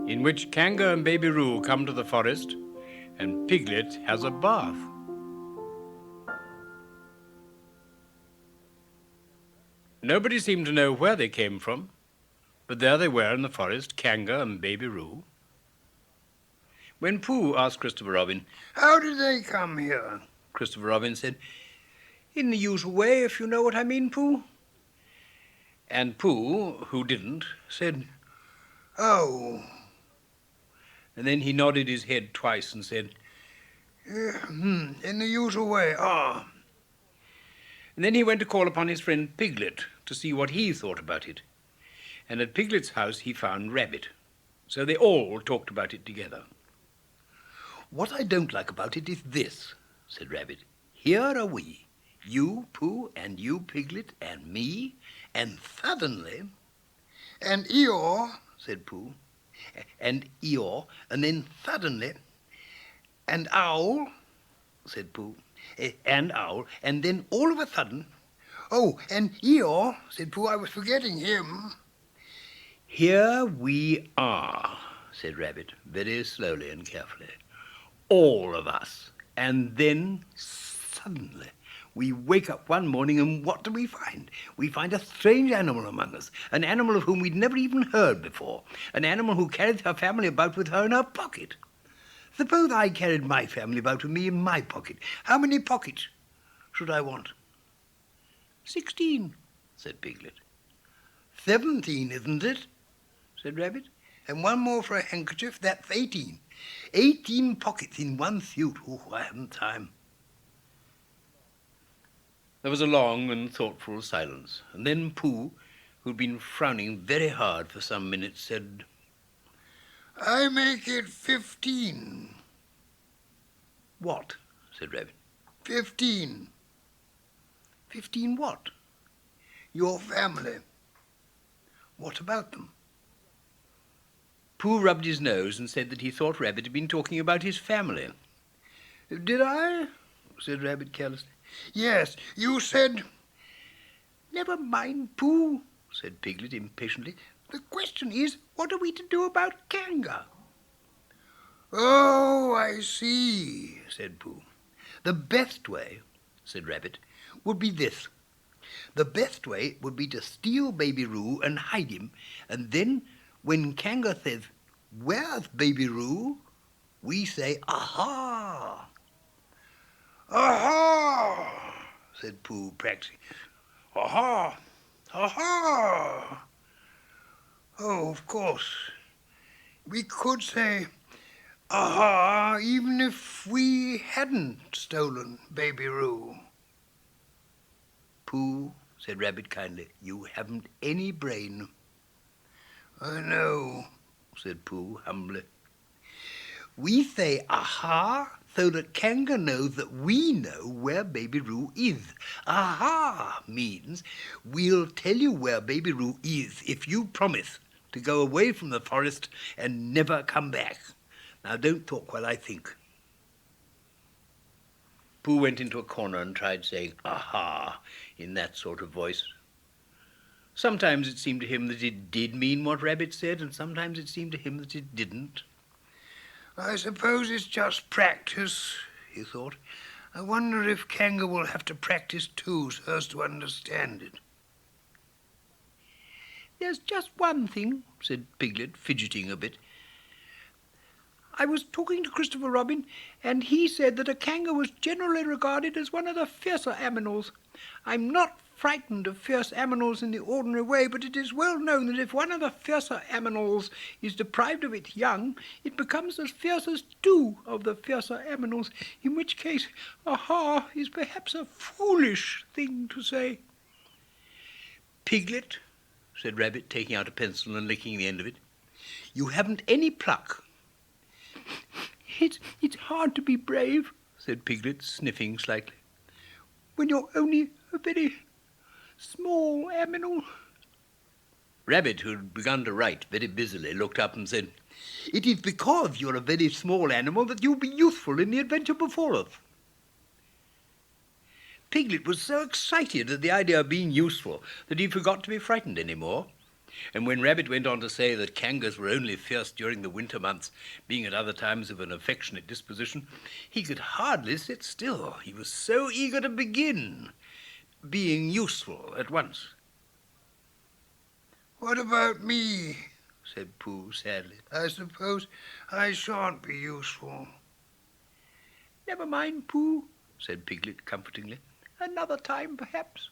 in which Kanga and Baby Roo come to the forest and Piglet has a bath. Nobody seemed to know where they came from, but there they were in the forest, Kanga and Baby Roo. When Pooh asked Christopher Robin, "How did they come here?" Christopher Robin said, "In the usual way, if you know what I mean, Pooh." And Pooh, who didn't, said, "Oh." And then he nodded his head twice and said, In the usual way, ah." And then he went to call upon his friend Piglet to see what he thought about it. And at Piglet's house he found Rabbit. So they all talked about it together. "What I don't like about it is this," said Rabbit. "Here are we, you, Pooh, and you, Piglet, and me, and suddenly—" "And Eeyore," said Pooh. "And Eeyore, and then suddenly—" "And Owl," said Pooh. "And Owl, and then all of a sudden—" "Oh, and Eeyore," said Pooh. "I was forgetting him." "Here we are," said Rabbit, very slowly and carefully. "All of us. And then, suddenly, we wake up one morning and what do we find? We find a strange animal among us, an animal of whom we'd never even heard before, an animal who carries her family about with her in her pocket. Suppose I carried my family about with me in my pocket. How many pockets should I want?" 16, said Piglet. 17, isn't it?" said Rabbit. "And one more for a handkerchief, that's 18. 18 pockets in one suit. Oh, I haven't time." There was a long and thoughtful silence, and then Pooh, who'd been frowning very hard for some minutes, said, "I make it 15. "What?" said Rabbit. 15. 15 what? Your family. What about them?" Pooh rubbed his nose and said that he thought Rabbit had been talking about his family. "Did I?" said Rabbit carelessly. "Yes, you said—" "Never mind, Pooh," said Piglet impatiently. "The question is, what are we to do about Kanga?" "Oh, I see," said Pooh. "The best way," said Rabbit, "would be this. The best way would be to steal Baby Roo and hide him, and then when Kanga says, 'Where's Baby Roo?' we say, 'Aha!'" "Aha!" said Pooh, practicing. "Aha! Aha!" "Oh, of course. We could say, 'Aha!' even if we hadn't stolen Baby Roo." "Pooh," said Rabbit kindly, "you haven't any brain." "I know," said Pooh humbly. "We say 'Aha!' so that Kanga knows that we know where Baby Roo is. 'Aha!' means we'll tell you where Baby Roo is if you promise to go away from the forest and never come back. Now don't talk while I think." Pooh went into a corner and tried saying "aha" in that sort of voice. Sometimes it seemed to him that it did mean what Rabbit said, and sometimes it seemed to him that it didn't. "I suppose it's just practice," he thought. "I wonder if Kanga will have to practice too so as to understand it." "There's just one thing," said Piglet, fidgeting a bit. "I was talking to Christopher Robin, and he said that a Kanga was generally regarded as one of the fiercer aminals. I'm not frightened of fierce aminals in the ordinary way, but it is well known that if one of the fiercer aminals is deprived of its young, it becomes as fierce as two of the fiercer aminals, in which case, 'aha' is perhaps a foolish thing to say." "Piglet," said Rabbit, taking out a pencil and licking the end of it, "you haven't any pluck." It's hard to be brave," said Piglet, sniffing slightly, "when you're only a very small aminal." Rabbit, who had begun to write very busily, looked up and said, "It is because you're a very small animal that you'll be useful in the adventure before us." Piglet was so excited at the idea of being useful that he forgot to be frightened any more. And when Rabbit went on to say that Kangas were only fierce during the winter months, being at other times of an affectionate disposition, he could hardly sit still. He was so eager to begin, being useful at once. What about me? Said Pooh sadly. I suppose I shan't be useful. Never mind, Pooh, said Piglet comfortingly. Another time, perhaps.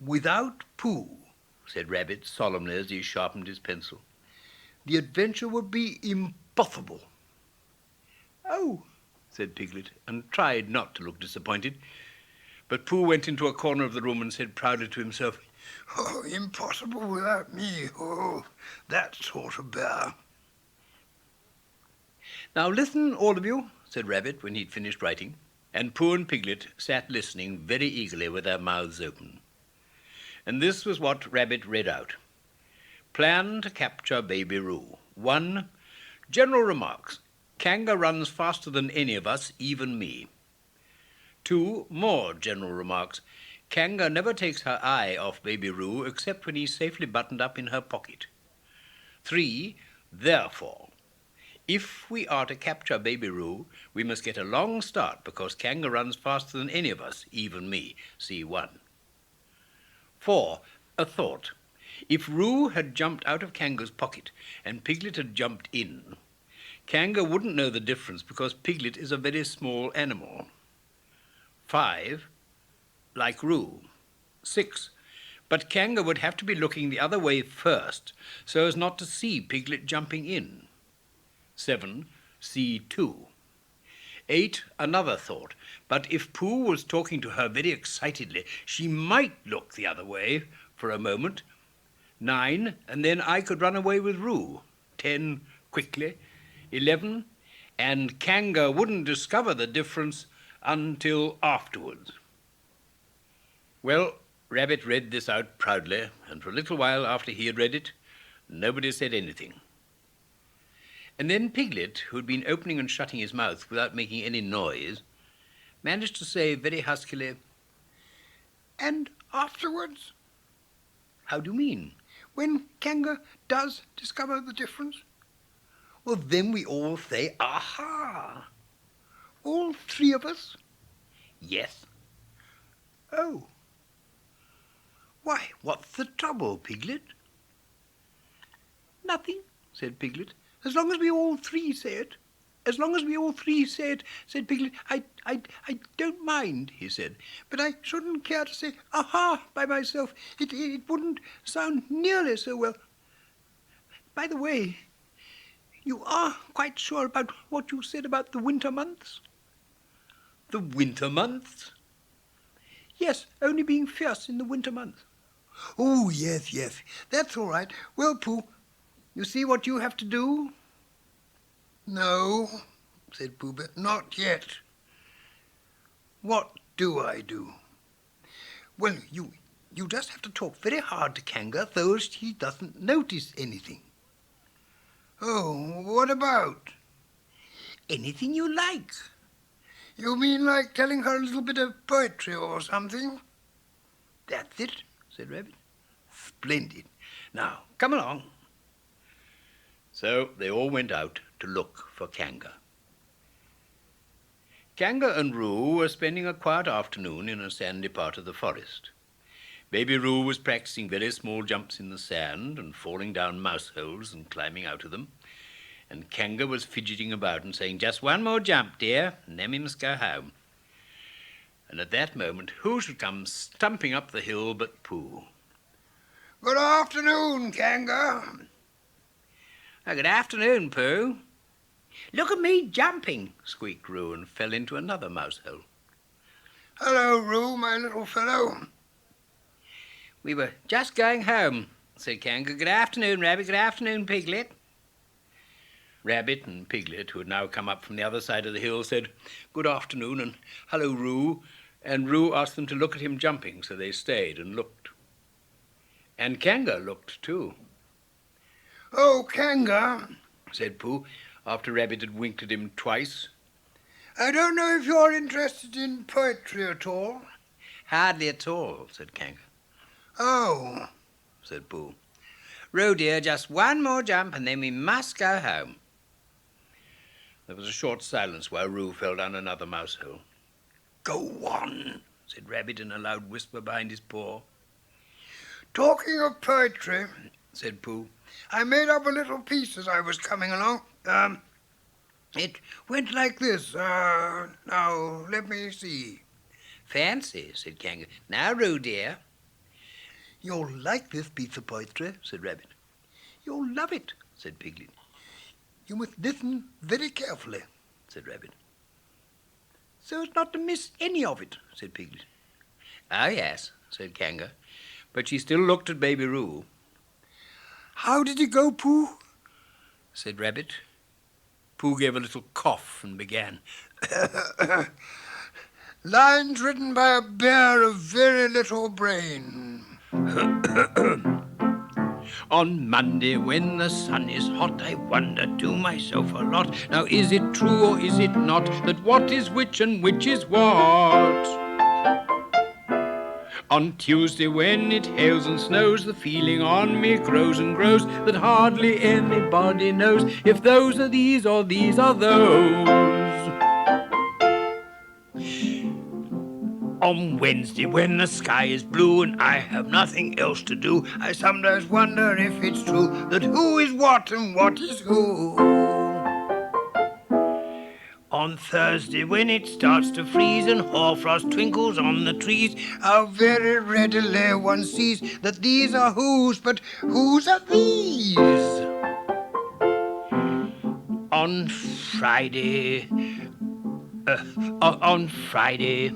Without Pooh, said Rabbit solemnly as he sharpened his pencil, the adventure would be impossible. Oh, said Piglet, and tried not to look disappointed. But Pooh went into a corner of the room and said proudly to himself, Oh, impossible without me. Oh, that sort of bear. Now listen, all of you, said Rabbit when he'd finished writing, and Pooh and Piglet sat listening very eagerly with their mouths open. And this was what Rabbit read out. Plan to capture Baby Roo. 1. General remarks. Kanga runs faster than any of us, even me. 2. More general remarks. Kanga never takes her eye off Baby Roo except when he's safely buttoned up in her pocket. 3. Therefore, if we are to capture Baby Roo, we must get a long start because Kanga runs faster than any of us, even me. See 1. 4. A thought. If Roo had jumped out of Kanga's pocket and Piglet had jumped in, Kanga wouldn't know the difference because Piglet is a very small animal. 5. Like Roo. 6. But Kanga would have to be looking the other way first so as not to see Piglet jumping in. 7. See 2. 8. Another thought. But if Pooh was talking to her very excitedly, she might look the other way for a moment. 9. And then I could run away with Roo. 10. Quickly. 11. And Kanga wouldn't discover the difference until afterwards. Well, Rabbit read this out proudly, and for a little while after he had read it, nobody said anything. And then Piglet, who had been opening and shutting his mouth without making any noise, managed to say very huskily, And afterwards? How do you mean? When Kanga does discover the difference? Well, then we all say, aha! All 3 of us? Yes. Oh. Why, what's the trouble, Piglet? Nothing, said Piglet. as long as we all 3 say it. As long as we all 3 say it, said Piglet. I don't mind, he said. But I shouldn't care to say, aha, by myself. It wouldn't sound nearly so well. By the way, you are quite sure about what you said about the winter months? The winter months? Yes, only being fierce in the winter months. Oh, yes, that's all right. Well, Pooh, you see what you have to do? No, said Pooh Bear, not yet. What do I do? Well, you just have to talk very hard to Kanga so she doesn't notice anything. Oh, what about? Anything you like. You mean like telling her a little bit of poetry or something? That's it, said Rabbit. Splendid. Now, come along. So they all went out to look for Kanga. Kanga and Roo were spending a quiet afternoon in a sandy part of the forest. Baby Roo was practicing very small jumps in the sand and falling down mouse holes and climbing out of them. And Kanga was fidgeting about and saying, "Just one more jump, dear, and then we must go home." And at that moment, who should come stumping up the hill but Pooh? Good afternoon, Kanga. Good afternoon, Pooh. Look at me jumping, squeaked Roo and fell into another mouse hole. Hello, Roo, my little fellow. We were just going home, said Kanga. Good afternoon, Rabbit. Good afternoon, Piglet. Rabbit and Piglet, who had now come up from the other side of the hill, said, "Good afternoon," and "Hello, Roo." And Roo asked them to look at him jumping, so they stayed and looked. And Kanga looked too. Oh, Kanga, said Pooh, after Rabbit had winked at him twice. I don't know if you're interested in poetry at all. Hardly at all, said Kanga. Oh, said Pooh. "Roo, dear, just one more jump and then we must go home." There was a short silence while Roo fell down another mouse hole. "Go on," said Rabbit in a loud whisper behind his paw. Talking of poetry, Said Pooh. I made up a little piece as I was coming along. It went like this. Now, let me see. "Fancy," said Kanga. "Now, Roo, dear." You'll like this piece of poetry, said Rabbit. "You'll love it," said Piglet. You must listen very carefully, said Rabbit. "So as not to miss any of it," said Piglet. "Oh, yes," said Kanga, but she still looked at Baby Roo. How did it go, Pooh? Said Rabbit. Pooh gave a little cough and began. Lines written by a bear of very little brain. On Monday when the sun is hot, I wonder to myself a lot. Now is it true or is it not, that what is which and which is what? On Tuesday when it hails and snows, the feeling on me grows and grows, that hardly anybody knows if those are these or these are those. On Wednesday when the sky is blue and I have nothing else to do, I sometimes wonder if it's true that who is what and what is who. On Thursday when it starts to freeze and hoarfrost twinkles on the trees, how very readily one sees that these are whose, but whose are these? On Friday... On Friday...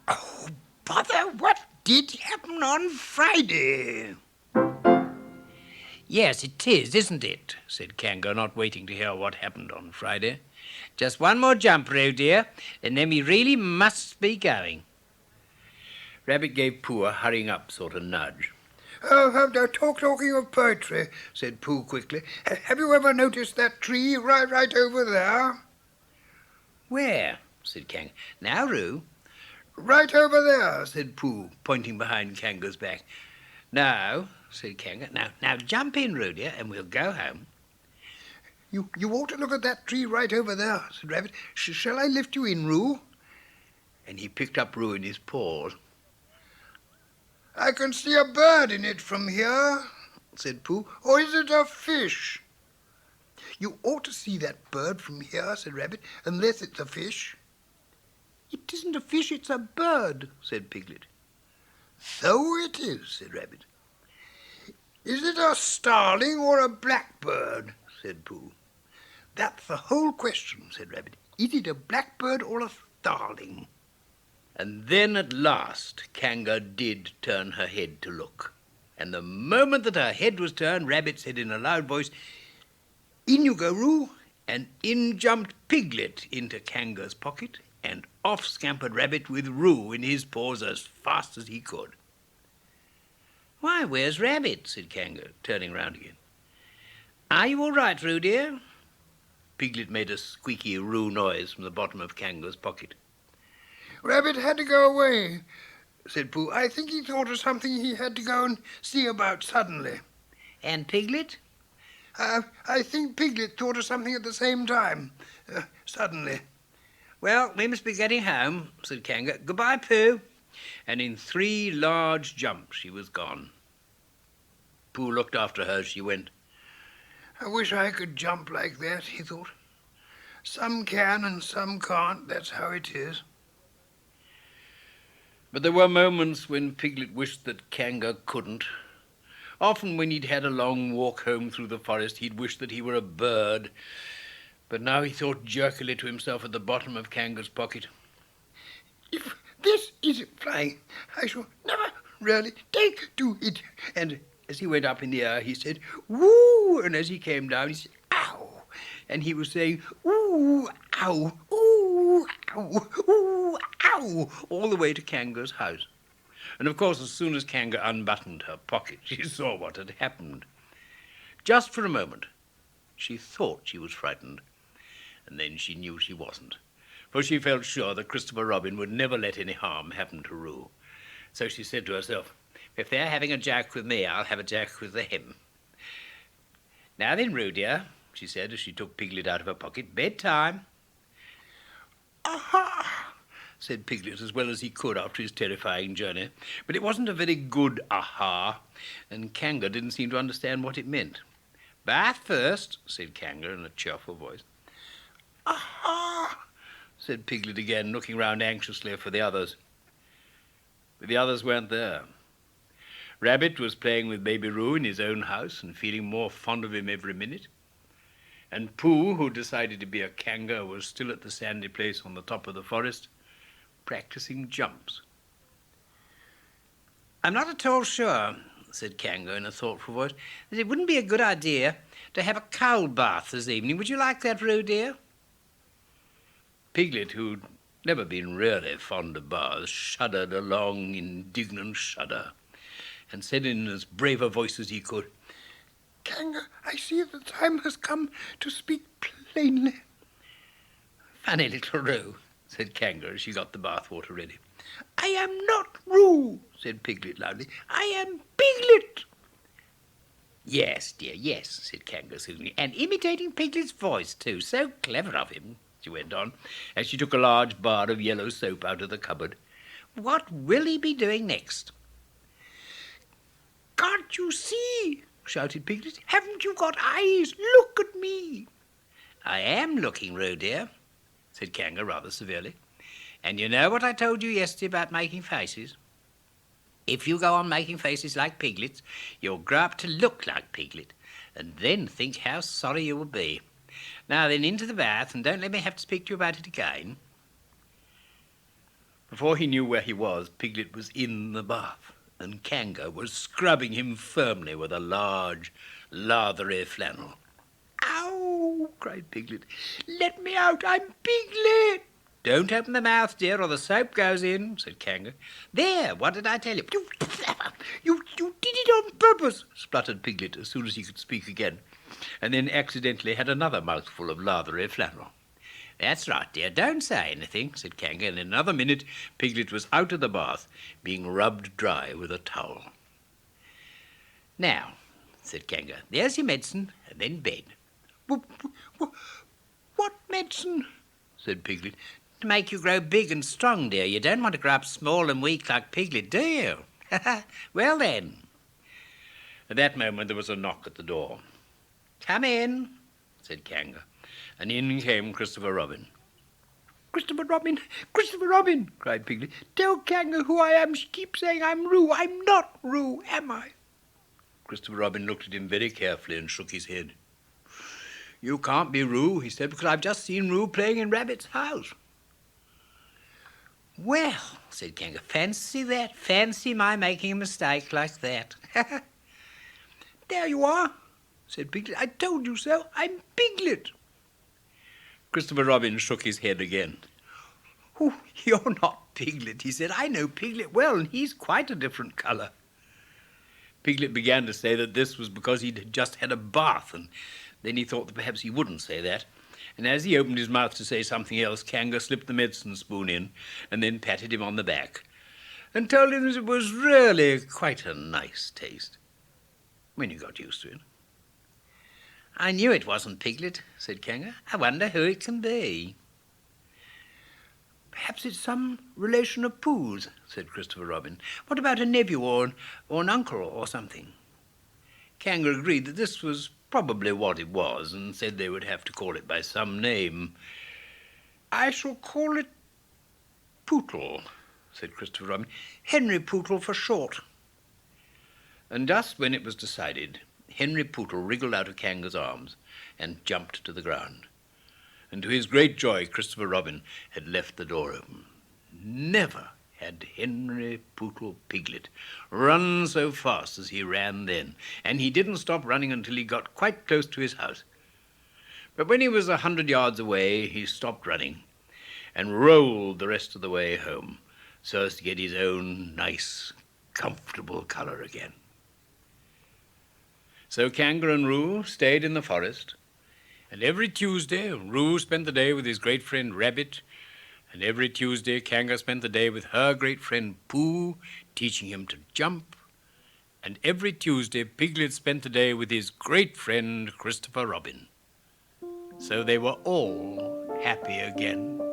Oh, bother, what did happen on Friday? "Yes, it is, isn't it?" said Kanga, not waiting to hear what happened on Friday. "Just one more jump, Roo, dear, and then we really must be going." Rabbit gave Pooh a hurrying up sort of nudge. Talking of poetry, said Pooh quickly. Have you ever noticed that tree right over there? "Where?" said Kanga. "Now, Roo." Right over there, said Pooh, pointing behind Kanga's back. "No," said Kanga. Now jump in, Roo, dear, and we'll go home." You ought to look at that tree right over there, said Rabbit. Shall I lift you in, Roo? And he picked up Roo in his paws. I can see a bird in it from here, said Pooh. Or is it a fish? You ought to see that bird from here, said Rabbit, unless it's a fish. "It isn't a fish, it's a bird," said Piglet. "So it is," said Rabbit. "Is it a starling or a blackbird?" said Pooh. "That's the whole question," said Rabbit. "Is it a blackbird or a starling?" And then at last Kanga did turn her head to look. And the moment that her head was turned, Rabbit said in a loud voice, "In you go, Roo," and in jumped Piglet into Kanga's pocket, and off scampered Rabbit with Roo in his paws as fast as he could. "Why, where's Rabbit?" said Kanga, turning round again. "Are you all right, Roo, dear?" Piglet made a squeaky Roo noise from the bottom of Kanga's pocket. "Rabbit had to go away," said Pooh. "I think he thought of something he had to go and see about suddenly." "And Piglet?" I think Piglet thought of something at the same time, suddenly." "Well, we must be getting home," said Kanga. "Goodbye, Pooh." And in 3 large jumps she was gone. Pooh looked after her as she went. "I wish I could jump like that," he thought. "Some can and some can't, that's how it is." But there were moments when Piglet wished that Kanga couldn't. Often when he'd had a long walk home through the forest, he'd wished that he were a bird. But now he thought jerkily to himself at the bottom of Kanga's pocket, "If this isn't flying, I shall never really take to it." And as he went up in the air, he said, "Woo!" And as he came down, he said, "Ow!" And he was saying, "Ooh, ow, ooh, ow, ooh, ow," all the way to Kanga's house. And of course, as soon as Kanga unbuttoned her pocket, she saw what had happened. Just for a moment, she thought she was frightened, and then she knew she wasn't, for she felt sure that Christopher Robin would never let any harm happen to Roo. So she said to herself, if they're having a joke with me, I'll have a joke with them. Now then, Roo, dear, she said as she took Piglet out of her pocket, bedtime. Aha! Said Piglet as well as he could after his terrifying journey. But it wasn't a very good aha, and Kanga didn't seem to understand what it meant. Bath first, said Kanga in a cheerful voice. Aha! Said Piglet again, looking round anxiously for the others. But the others weren't there. Rabbit was playing with Baby Roo in his own house and feeling more fond of him every minute. And Pooh, who decided to be a Kanga, was still at the sandy place on the top of the forest, practicing jumps. I'm not at all sure, said Kanga in a thoughtful voice, that it wouldn't be a good idea to have a cold bath this evening. Would you like that, Roo, dear? Piglet, who'd never been really fond of baths, shuddered a long, indignant shudder, and said in as brave a voice as he could, Kanga, I see the time has come to speak plainly. Funny little Roo, said Kanga as she got the bath water ready. I am not Roo, said Piglet loudly. I am Piglet. Yes, dear, yes, said Kanga soothingly, and imitating Piglet's voice, too. So clever of him, she went on, as she took a large bar of yellow soap out of the cupboard. What will he be doing next? Can't you see? Shouted Piglet. Haven't you got eyes? Look at me. I am looking, Roo, dear, said Kanga rather severely. And you know what I told you yesterday about making faces? If you go on making faces like Piglet's, you'll grow up to look like Piglet, and then think how sorry you will be. Now then, into the bath, and don't let me have to speak to you about it again. Before he knew where he was, Piglet was in the bath, and Kanga was scrubbing him firmly with a large, lathery flannel. Ow! Cried Piglet. Let me out! I'm Piglet! Don't open the mouth, dear, or the soap goes in, said Kanga. There, what did I tell you? You did it on purpose, spluttered Piglet as soon as he could speak again, and then accidentally had another mouthful of lathery flannel. That's right, dear, don't say anything, said Kanga, and in another minute Piglet was out of the bath, being rubbed dry with a towel. Now, said Kanga, there's your medicine, and then bed. What medicine? Said Piglet. To make you grow big and strong, dear. You don't want to grow up small and weak like Piglet, do you? Well, then. At that moment there was a knock at the door. Come in, said Kanga, and in came Christopher Robin. Christopher Robin! Christopher Robin! Cried Piglet. Tell Kanga who I am. She keeps saying I'm Roo. I'm not Roo, am I? Christopher Robin looked at him very carefully and shook his head. You can't be Roo, he said, because I've just seen Roo playing in Rabbit's house. Well, said Kanga, fancy that. Fancy my making a mistake like that. There you are, said Piglet. I told you so. I'm Piglet. Christopher Robin shook his head again. Oh, you're not Piglet, he said. I know Piglet well, and he's quite a different colour. Piglet began to say that this was because he'd just had a bath, and then he thought that perhaps he wouldn't say that. And as he opened his mouth to say something else, Kanga slipped the medicine spoon in and then patted him on the back and told him that it was really quite a nice taste when you got used to it. I knew it wasn't Piglet, said Kanga. I wonder who it can be. Perhaps it's some relation of Pooh's, said Christopher Robin. What about a nephew or an uncle or something? Kanga agreed that this was probably what it was, and said they would have to call it by some name. I shall call it Pootle, said Christopher Robin. Henry Pootle for short. And just when it was decided, Henry Pootle wriggled out of Kanga's arms and jumped to the ground. And to his great joy, Christopher Robin had left the door open. Never had Henry Pootle Piglet run so fast as he ran then, and he didn't stop running until he got quite close to his house. But when he was 100 yards away, he stopped running and rolled the rest of the way home so as to get his own nice, comfortable colour again. So Kanga and Roo stayed in the forest, and every Tuesday Roo spent the day with his great friend Rabbit, And every Tuesday, Kanga spent the day with her great friend Pooh, teaching him to jump. And every Tuesday, Piglet spent the day with his great friend Christopher Robin. So they were all happy again.